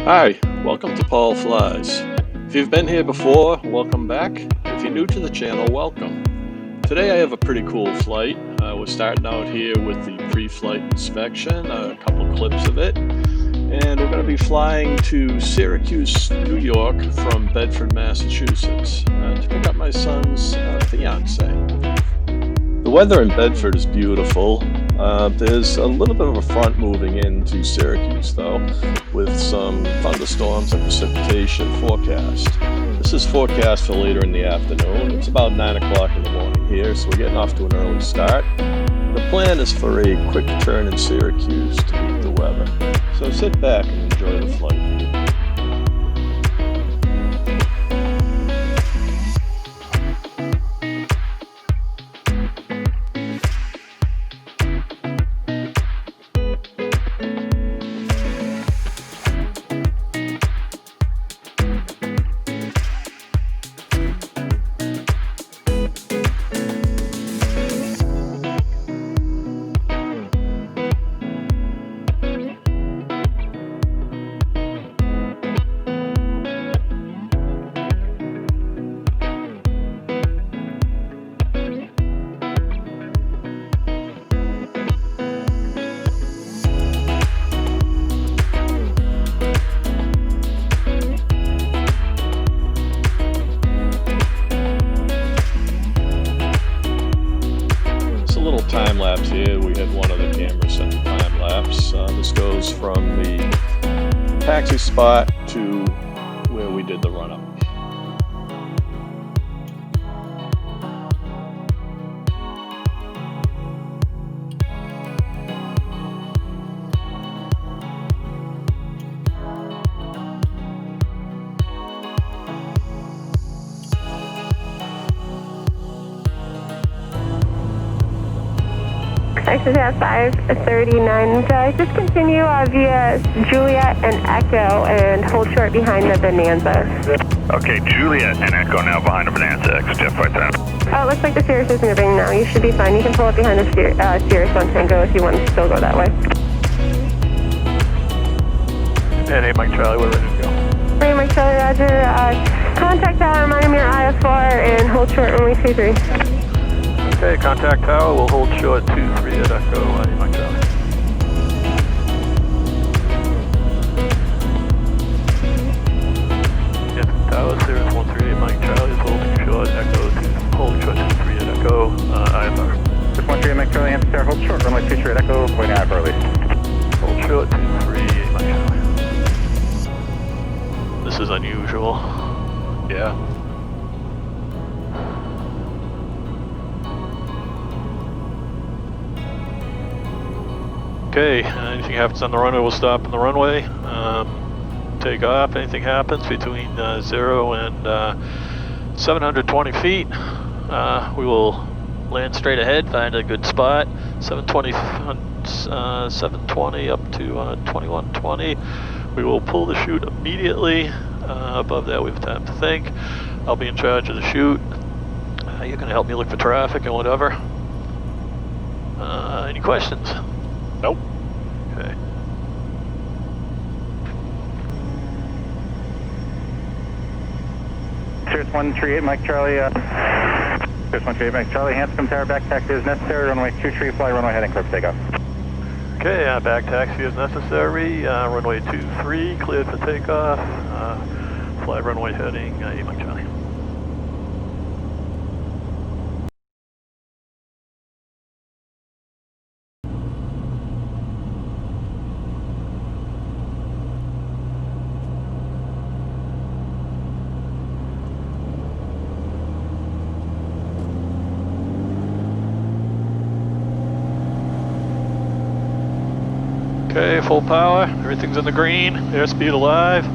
Hi, welcome to Paul Flies. If you've been here before, welcome back. If you're new to the channel, welcome. Today I have a pretty cool flight. We're starting out here with the pre-flight inspection, a couple clips of it, and we're going to be flying to Syracuse, New York from Bedford, Massachusetts to pick up my son's fiance. The weather in Bedford is beautiful. There's a little bit of a front moving into Syracuse though, with some thunderstorms and precipitation forecast. This is forecast for later in the afternoon. It's about 9 o'clock in the morning here, so we're getting off to an early start. The plan is for a quick turn in Syracuse to meet the weather. So sit back and enjoy the flight. Time lapse here. We had one of the cameras set to time lapse. This goes from the taxi spot to where we did the run up. Exit at 539, just continue via Juliet and Echo and hold short behind the Bonanza. Okay, Juliet and Echo now behind the Bonanza, exit jet flight 10. Oh, it looks like the Cirrus is moving now. You should be fine. You can pull up behind the Cirrus on Tango if you want to still go that way. And 8 Mike Charlie, we're ready to go. 8 Mike Charlie, roger. Contact tower, remind him your IFR and hold short runway 23. Okay, contact tower, we'll hold short 23 at Echo, 8 Mike Charlie. Yes, tower, Cirrus 138 Mike Charlie is holding short, Echo, hold short 23 at Echo, IFR. Cirrus 138 Mike Charlie, answer tower, hold short, runway 23 at Echo, waiting IFR release. Hold short 23, 8 Mike Charlie. This is unusual. Yeah. Okay, anything happens on the runway, we'll stop on the runway, take off. Anything happens between 0 and 720 feet, we will land straight ahead, find a good spot, 720 up to 2120. We will pull the chute immediately. Above that we have time to think. I'll be in charge of the chute. You can help me look for traffic and whatever. Any questions? Nope. Okay. Cirrus 138 Mike Charlie, Cirrus 138 Mike Charlie, Hanscom Tower, back taxi is necessary, runway 23, fly runway heading clear for takeoff. Okay, back taxi is necessary, runway 23, cleared for takeoff, fly runway heading 8 Mike Charlie. Okay, full power, everything's in the green, airspeed alive.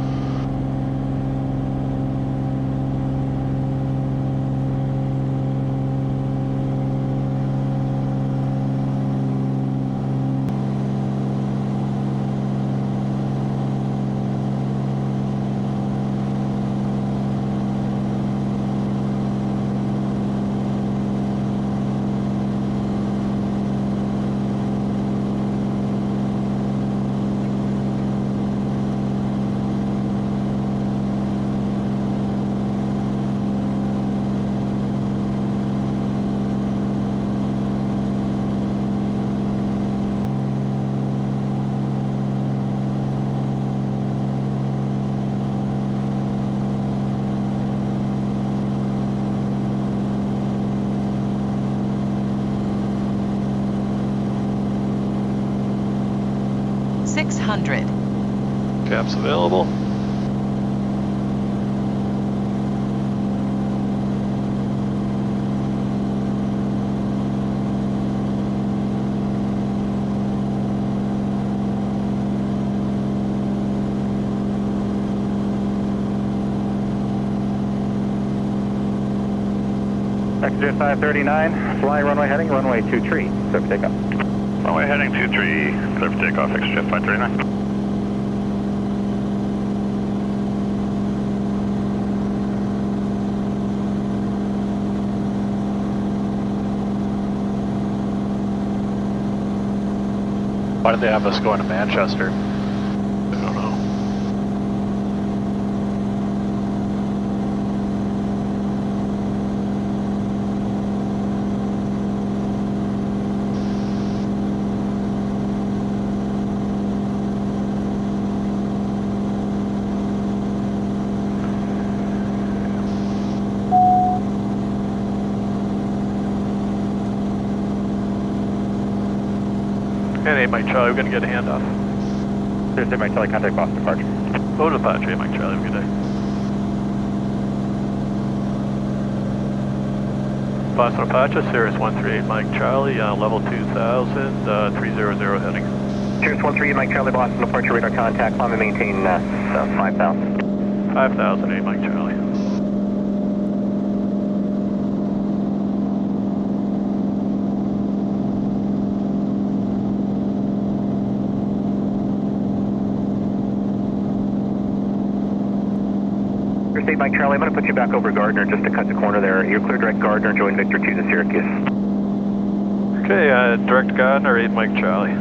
600. Caps available. Exit 539, fly runway heading, runway 23, clear for takeoff. Runway heading 23, clear for takeoff, Exit 539. Why did they have us going to Manchester? I don't know. And 8 Mike Charlie, we're going to get a handoff. Cirrus 8 Mike Charlie, contact Boston departure. Go to departure, 8 Mike Charlie, have a good day. Boston departure, Cirrus 138 Mike Charlie, level 2000, 300 heading. Cirrus 138 Mike Charlie, Boston departure, radar contact, climb and maintain 5,000. 5,000, 8 Mike Charlie. State Mike Charlie, I'm going to put you back over Gardner just to cut the corner there. You're clear direct Gardner, join Victor 2 to Syracuse. Okay, direct Gardner, 8 Mike Charlie.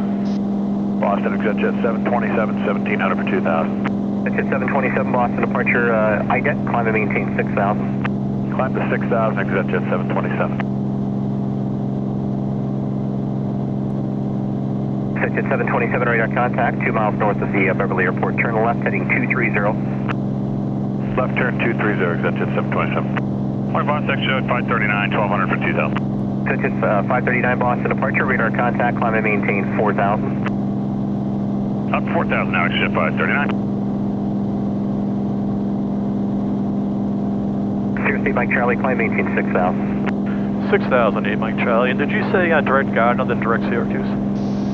Boston, exit jet 727, 1700 for 2000. Exit 727, Boston departure, IDET, climb and maintain 6,000. Climb to 6,000, exit jet 727. Exit 727, radar contact, 2 miles north of the Beverly Airport. Turn left, heading 230. Left turn 230, exit jet 727. Point Boston, exit 539, 1200 for 2000. Exit 539, Boston departure, radar contact, climb and maintain 4,000. Up 4,000 now, exit 539. Cirrus 8 Mike Charlie, climb maintain 6,000. 6,000, 8 Mike Charlie. And did you say direct Gardner, then direct Syracuse?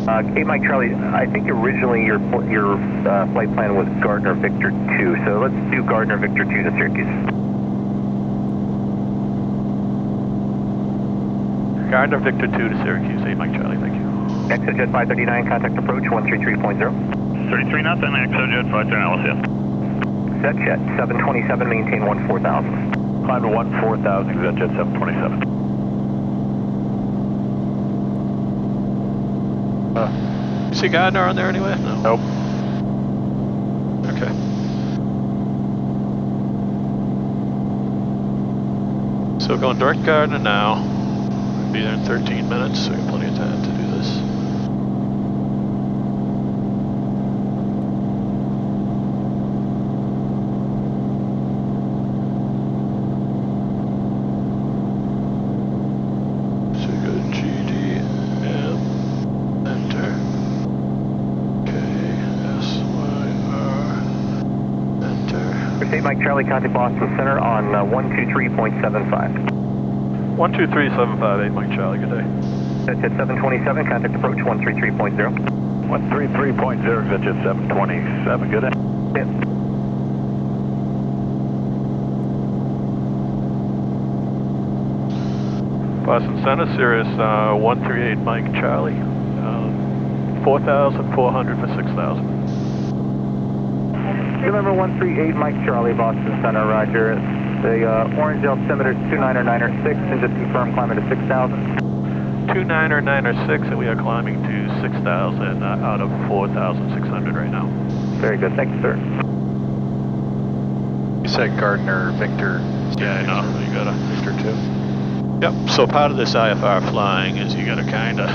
8 Mike Charlie, I think originally your flight plan was Gardner Victor 2, so let's do Gardner Victor 2 to Syracuse. Gardner Victor 2 to Syracuse, 8 Mike Charlie, thank you. Exit jet 539, contact approach 133.0. 33 nothing, exit jet 539, LCS. Set jet 727, maintain 14,000. Climb to 14,000, exit jet 727. You see Gardner on there anyway? No. Nope. Okay. So going direct Gardner now. We'll be there in 13 minutes, so we have plenty of time to do this. So we go to GDM, enter. State Mike Charlie, contact Boston Center on 123.75. 12375, 8 Mike Charlie, good day. That's at 727, contact approach 133.0. 133.0, exit jet 727, good day. Yep. Boston Center, Cirrus 138 Mike Charlie, 4,400 for 6,000. November 138 Mike Charlie, Boston Center, roger. The orange altimeter is 29906, and just confirm climbing to 6,000. 29906, and we are climbing to 6,000 out of 4,600 right now. Very good, thank you, sir. You said Gardner Victor. Yeah, I know. You gotta Victor 2. Yep. So part of this IFR flying is you gotta kind of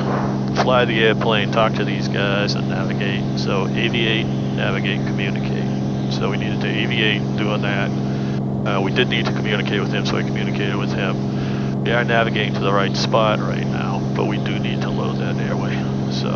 fly the airplane, talk to these guys, and navigate. So aviate, navigate, communicate. So we needed to aviate doing that. We did need to communicate with him, so I communicated with him. We are navigating to the right spot right now, but we do need to load that airway. So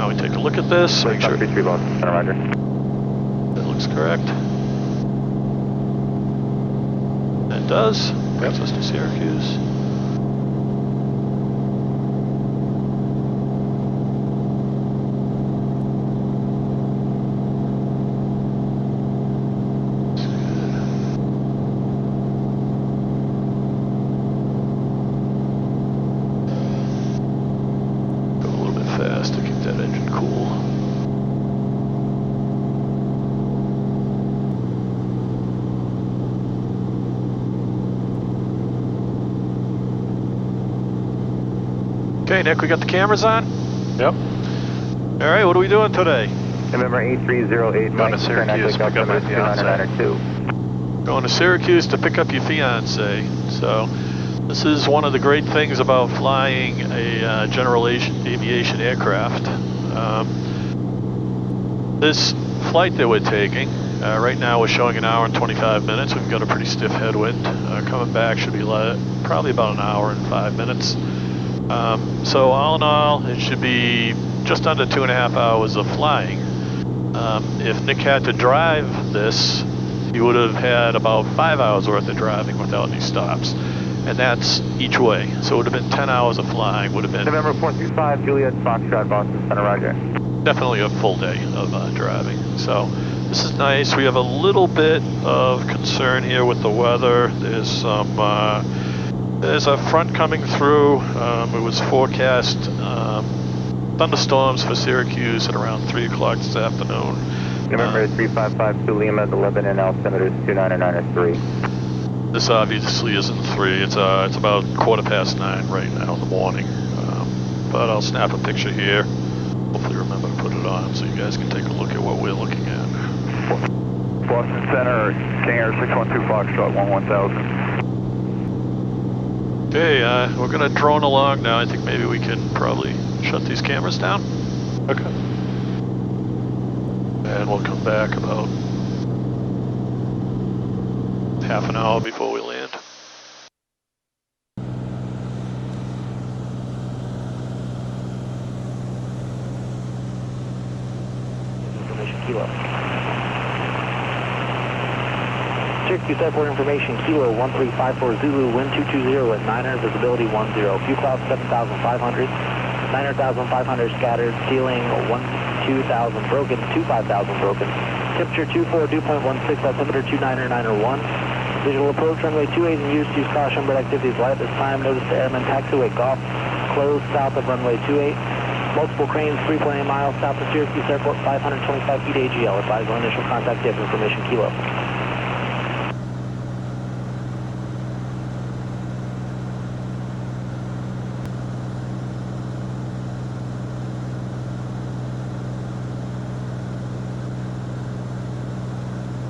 Now we take a look at this, make sure 33 Boston, Center, roger. that looks correct. It does. Brings us to Syracuse. Fast to keep that engine cool. Okay, Nick, we got the cameras on? Yep. All right, what are we doing today? November 8308, Going to Syracuse, pick up my fiance. Going to Syracuse to pick up your fiance. So this is one of the great things about flying a general aviation aircraft. This flight that we're taking, right now we're showing an hour and 25 minutes. We've got a pretty stiff headwind. Coming back should be probably about an hour and 5 minutes. So all in all, it should be just under 2.5 hours of flying. If Nick had to drive this, he would have had about 5 hours worth of driving without any stops. And that's each way. So it would have been 10 hours of flying, would have been November 435, Juliet, Foxtrot, Boston, Center, roger. definitely a full day of driving. So this is nice. We have a little bit of concern here with the weather. There's a front coming through. It was forecast thunderstorms for Syracuse at around 3 o'clock this afternoon. November 355, Lima, 11 and altimeters 299 3. This obviously isn't 3. It's about 9:15 right now in the morning. But I'll snap a picture here. Hopefully remember to put it on so you guys can take a look at what we're looking at. Boston Center, King Air 612 Foxtrot, 1000. Okay, we're gonna drone along now. I think maybe we can probably shut these cameras down. Okay. And we'll come back about half an hour before we land. Information Kilo. Syracuse Airport information Kilo 1354 Zulu, wind 220 at 900, visibility 10. Few clouds 7,500, 900,500 scattered, ceiling 2,000 broken, 25,000 broken. Temperature 24, dew point 16, altimeter 29901. Visual approach runway 28 in use caution, bird activity is light at this time. Notice the airman taxiway golf, closed south of runway 28. Multiple cranes 3.8 miles south of Syracuse Airport, 525 feet AGL. Advise on initial contact if information Kilo.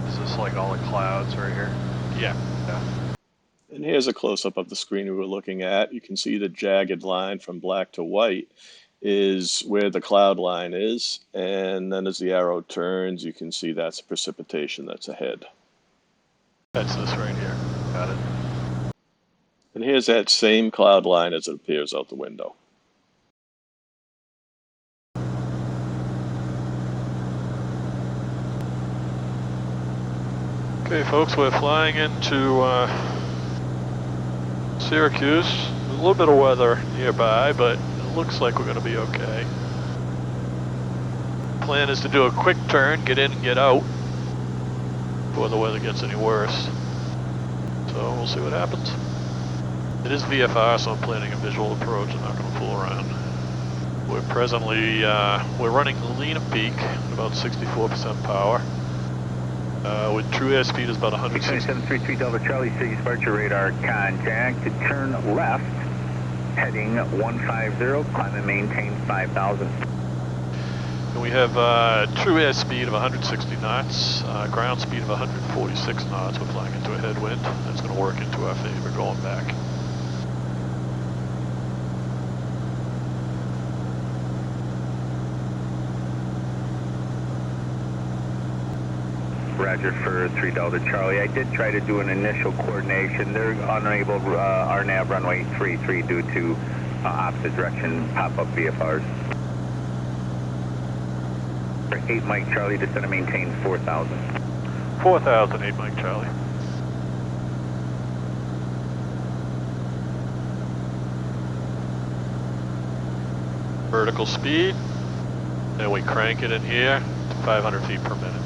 Is this like all the clouds right here? Yeah. And here's a close-up of the screen we were looking at. You can see the jagged line from black to white is where the cloud line is, and then as the arrow turns, you can see that's precipitation that's ahead. That's this right here. Got it. And here's that same cloud line as it appears out the window. Okay, folks, we're flying into Syracuse. There's a little bit of weather nearby, but it looks like we're going to be okay. Plan is to do a quick turn, get in and get out before the weather gets any worse. So we'll see what happens. It is VFR, so I'm planning a visual approach. I'm not going to fool around. We're presently, we're running lean at peak at about 64% power. With true airspeed is about 160. 733 Delta Charlie, City departure radar contact. To turn left, heading 150, climb and maintain 5,000. And we have true airspeed of 160 knots, ground speed of 146 knots. We're flying into a headwind. That's going to work into our favor going back. Roger for 3 Delta Charlie. I did try to do an initial coordination. They're unable, RNAV runway 33 due to opposite direction pop-up VFRs. For 8 Mike Charlie, descend and maintain 4,000. 4,000, 8 Mike Charlie. Vertical speed, and we crank it in here to 500 feet per minute.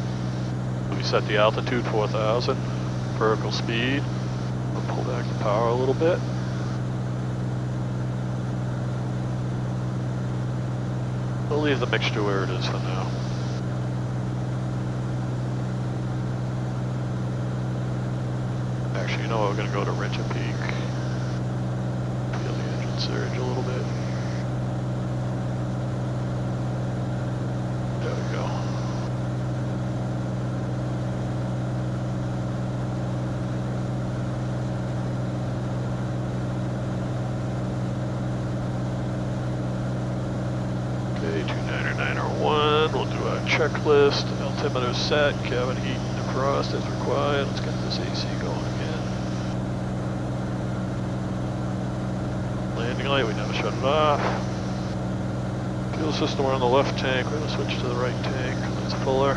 We set the altitude 4,000, vertical speed. We'll pull back the power a little bit. We'll leave the mixture where it is for now. Actually, you know what, we're going to go to Richard Peak. Feel the engine surge a little bit. There we go. Okay, 29901, we'll do our checklist. Altimeter set, cabin heat and defrost as required. Let's get this AC going again. Landing light, we never shut it off. Fuel system, we're on the left tank. We're going to switch to the right tank. It's fuller.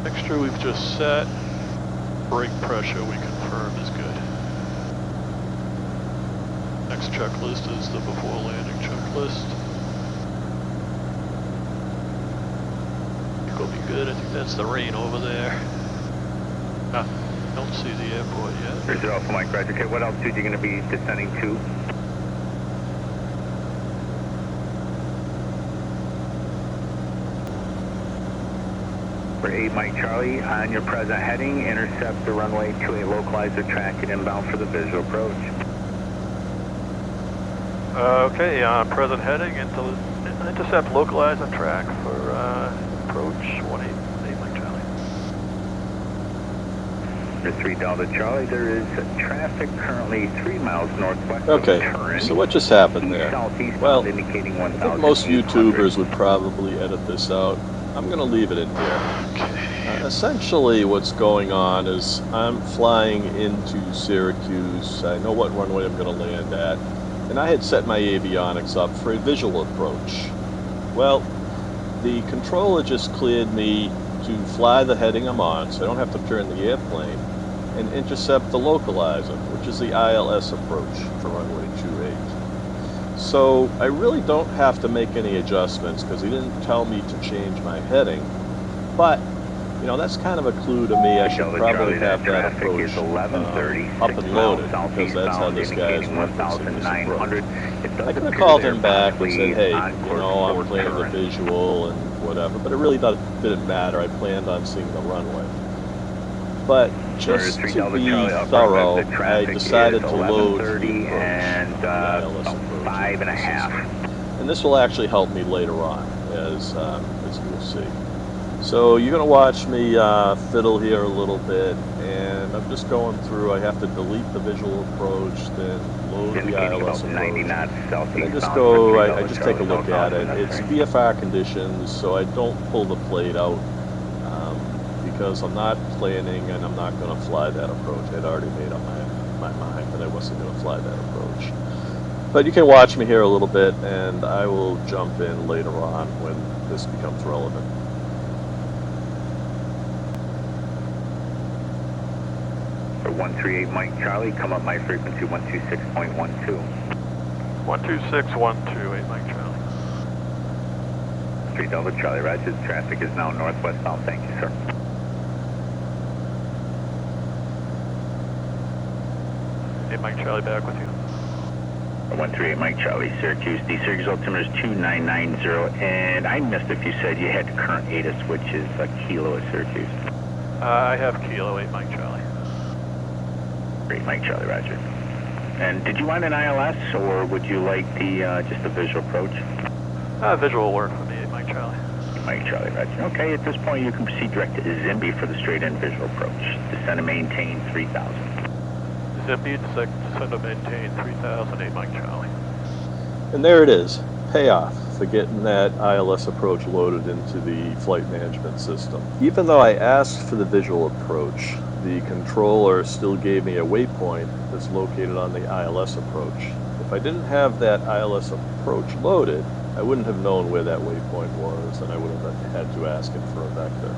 Mixture we've just set. Brake pressure we confirm is good. Next checklist is the before landing checklist. I think we'll be good. I think that's the rain over there. Don't see the airport yet. Here's it Alpha Mike, Roger. Okay, what altitude are you going to be descending to? For 8 Mike Charlie, on your present heading, intercept the runway 28 localizer track and inbound for the visual approach. Okay, present heading into intercept localizer track for approach 18 Mike Charlie. For 3 Delta Charlie, there is traffic currently 3 miles northwest Okay, of Turin. so what just happened there? Well, indicating I think most YouTubers would probably edit this out. I'm going to leave it in here. Essentially what's going on is I'm flying into Syracuse. I know what runway I'm going to land at. And I had set my avionics up for a visual approach. Well, the controller just cleared me to fly the heading I'm on, so I don't have to turn the airplane, and intercept the localizer, which is the ILS approach for runway 28. So I really don't have to make any adjustments because he didn't tell me to change my heading. But, you know, that's kind of a clue to me. I should probably have that approach up and loaded because that's how this guy is referencing this approach. I could have called him back and said, hey, you know, I'm playing the visual and whatever, but it really didn't matter. I planned on seeing the runway. But just to be thorough, I decided to load the ILS approach. 5.5. And this will actually help me later on, as you will see. So you're going to watch me fiddle here a little bit, and I'm just going through. I have to delete the visual approach, then load the ILS approach. And I just go, I just take a look at it. It's VFR conditions, so I don't pull the plate out because I'm not planning and I'm not going to fly that approach. I'd already made up my mind that I wasn't going to fly that approach. But you can watch me here a little bit, and I will jump in later on when this becomes relevant. For 138 Mike Charlie, come up my frequency 126.12. 12612, 8 Mike Charlie. 3 Delta Charlie, Roger. Traffic is now northwestbound. Thank you, sir. 8 Mike Charlie, back with you. 138 Mike Charlie, Syracuse. The Syracuse altimeter is 2990, and I missed if you said you had current ATIS, which is a kilo at Syracuse. I have kilo, 8 Mike Charlie. 8 Mike Charlie, Roger. And did you want an ILS, or would you like the just the visual approach? Visual will work for me, 8 Mike Charlie. Mike Charlie, Roger. Okay, at this point you can proceed direct to Zimby for the straight-in visual approach. Descend and maintain 3,000. Zimby, descend and maintain 3,000, 8 Mike Charlie. And there it is, payoff for getting that ILS approach loaded into the flight management system. Even though I asked for the visual approach, the controller still gave me a waypoint that's located on the ILS approach. If I didn't have that ILS approach loaded, I wouldn't have known where that waypoint was, and I would have had to ask him for a vector.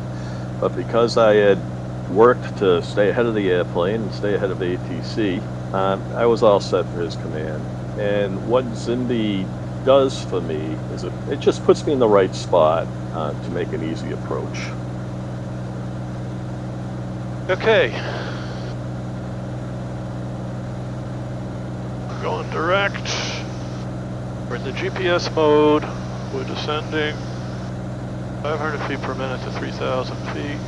But because I had worked to stay ahead of the airplane and stay ahead of ATC, I was all set for his command. And what Zimby does for me is it just puts me in the right spot to make an easy approach. Okay. We're going direct. We're in the GPS mode. We're descending 500 feet per minute to 3,000 feet.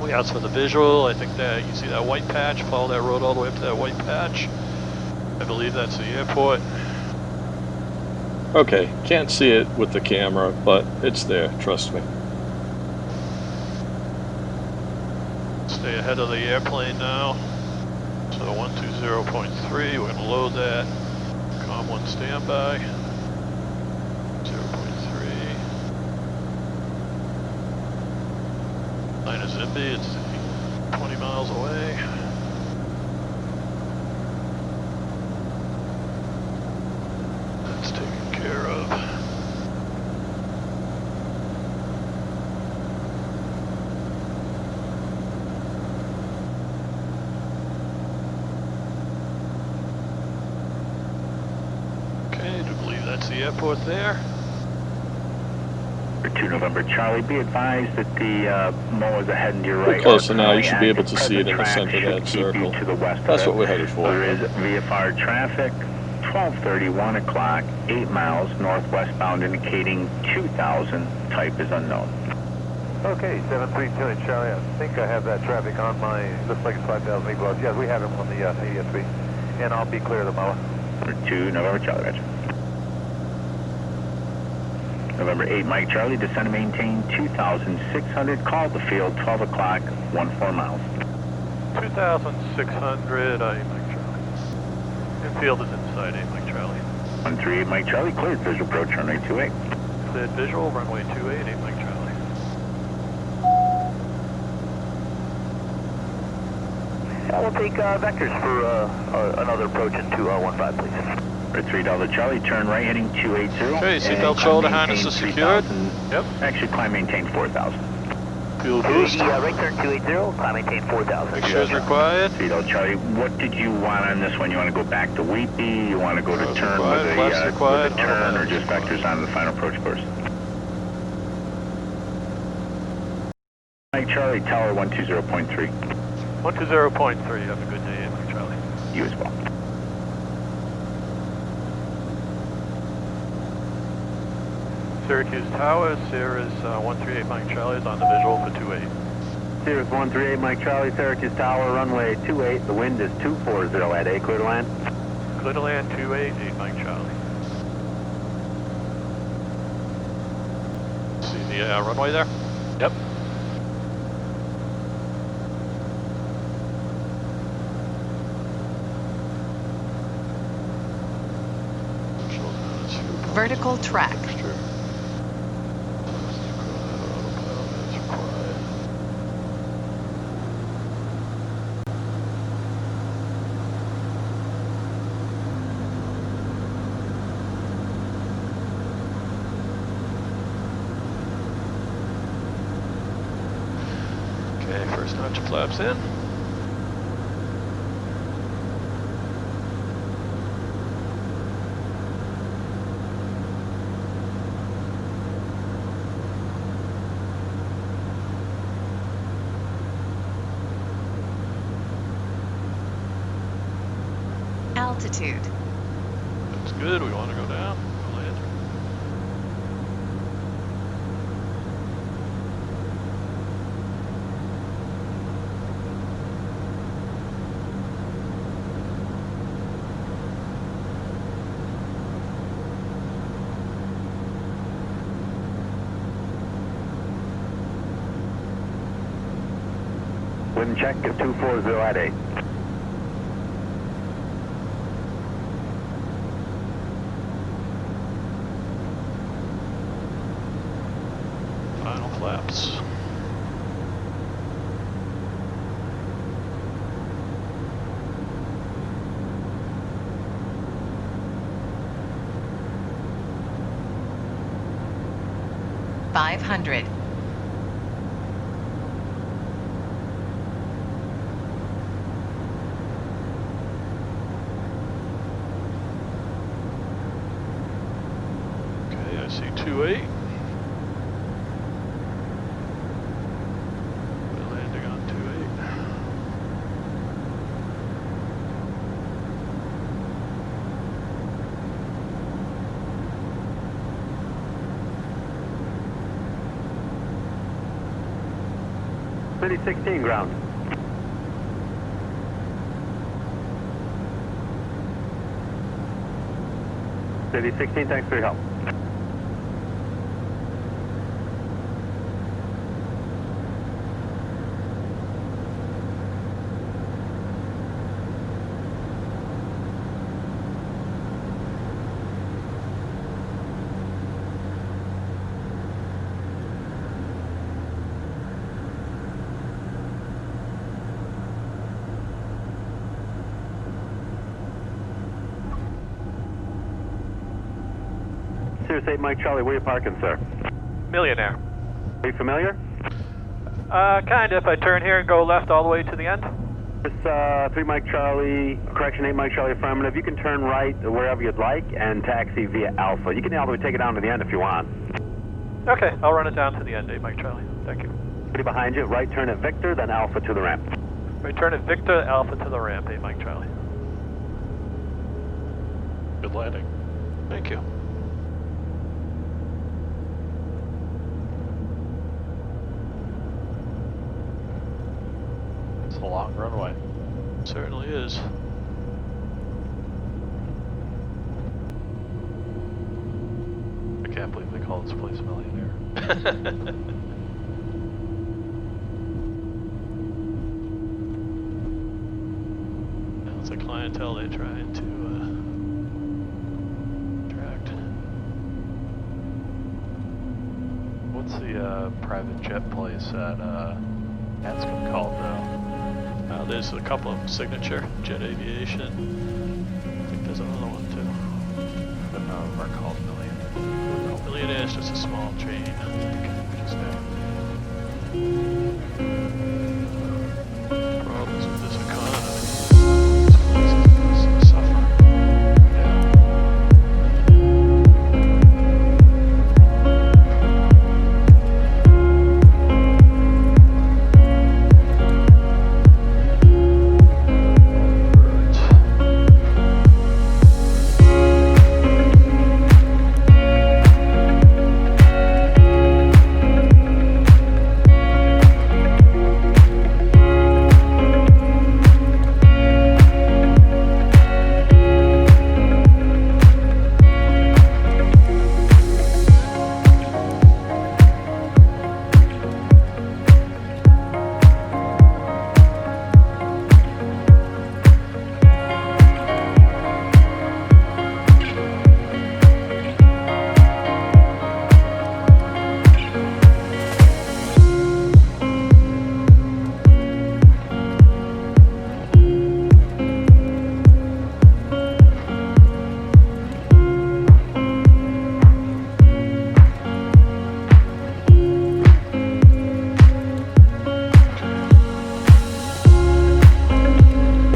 We out for the visual. I think that you see that white patch. Follow that road all the way up to that white patch. I believe that's the airport. Okay, can't see it with the camera, but it's there, trust me. Stay ahead of the airplane now. So 120.3, we're going to load that. COM 1 standby. 0.3. Line is Zimby, it's 20 miles away. That's taken care of. Okay, I do believe that's the airport there. 2 November Charlie, be advised that the MOAs ahead and to your right. We're closer now, you should be able to see it in the center of that circle. To the west That's what we're headed for. There is VFR traffic, 12:30, 1 o'clock, 8 miles northwestbound, indicating 2,000. Type is unknown. Okay, 732 in Charlie. I think I have that traffic on my, looks like it's 5,000 equals. Yes, we have him on the ADSB. And I'll be clear of the MOA. 2 November Charlie, Roger. November 8 Mike Charlie, descend and maintain 2,600. Call the field, 12 o'clock, 14 miles. 2,600, I Mike Charlie. Infield is inside 8 Mike Charlie. 138 Mike Charlie, cleared visual approach runway 28. Cleared visual, runway 28, 8 Mike Charlie. We'll take vectors for another approach into 15, please. For $3 Charlie, turn right heading 280. Okay, seatbelt shoulder harness is secured. Yep. Actually, climb maintain 4,000. Fuel boost. Right turn 280, climb maintain 4,000. Fixtures required. $3 Charlie, what did you want on this one? You want to go back to Weepy? You want to go to turn required, with a turn, or just vectors on the final approach course? Mike Charlie, tower 120.3. 120.3, have a good day, Mike Charlie. You as well. Syracuse Tower, Cirrus 138 Mike Charlie is on the visual for 28. Cirrus 138 Mike Charlie, Syracuse Tower, runway 28. The wind is 240 at A, clear to land. Clear to land 28, 8 Mike Charlie. See the runway there? Yep. Vertical track. Okay, first notch of flaps in. Altitude. That's good, we want to go down. Go land. Wind check is 240 at 8. Final flaps. 500. Okay, I see 28. We're landing on 28. City 16 ground. City 16, thanks for your help. Cirrus 8 Mike Charlie, where are you parking, sir? Millionaire. Are you familiar? Kind of. If I turn here and go left all the way to the end. It's 3 Mike Charlie, correction 8 Mike Charlie affirmative. You can turn right wherever you'd like and taxi via Alpha. You can all the way take it down to the end if you want. Okay, I'll run it down to the end, 8 Mike Charlie. Thank you. Pretty behind you, right turn at Victor, then Alpha to the ramp. Right turn at Victor, Alpha to the ramp, 8 Mike Charlie. Good landing. Thank you. It's a long runway. Certainly is. I can't believe they call this place Millionaire. Now it's a clientele they trying to attract. What's the private jet place at Hanscom called though? There's a couple of them. Signature, Jet Aviation. I think there's another one too. But none of them are called Millionaire. Millionaire is just a small chain, I think. Just problems with this economy. This place is suffering.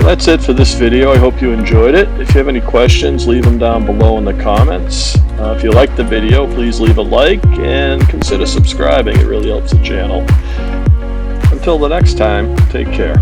That's it for this video. I hope you enjoyed it. If you have any questions, leave them down below in the comments. If you liked the video, please leave a like and consider subscribing. It really helps the channel. Until the next time, take care.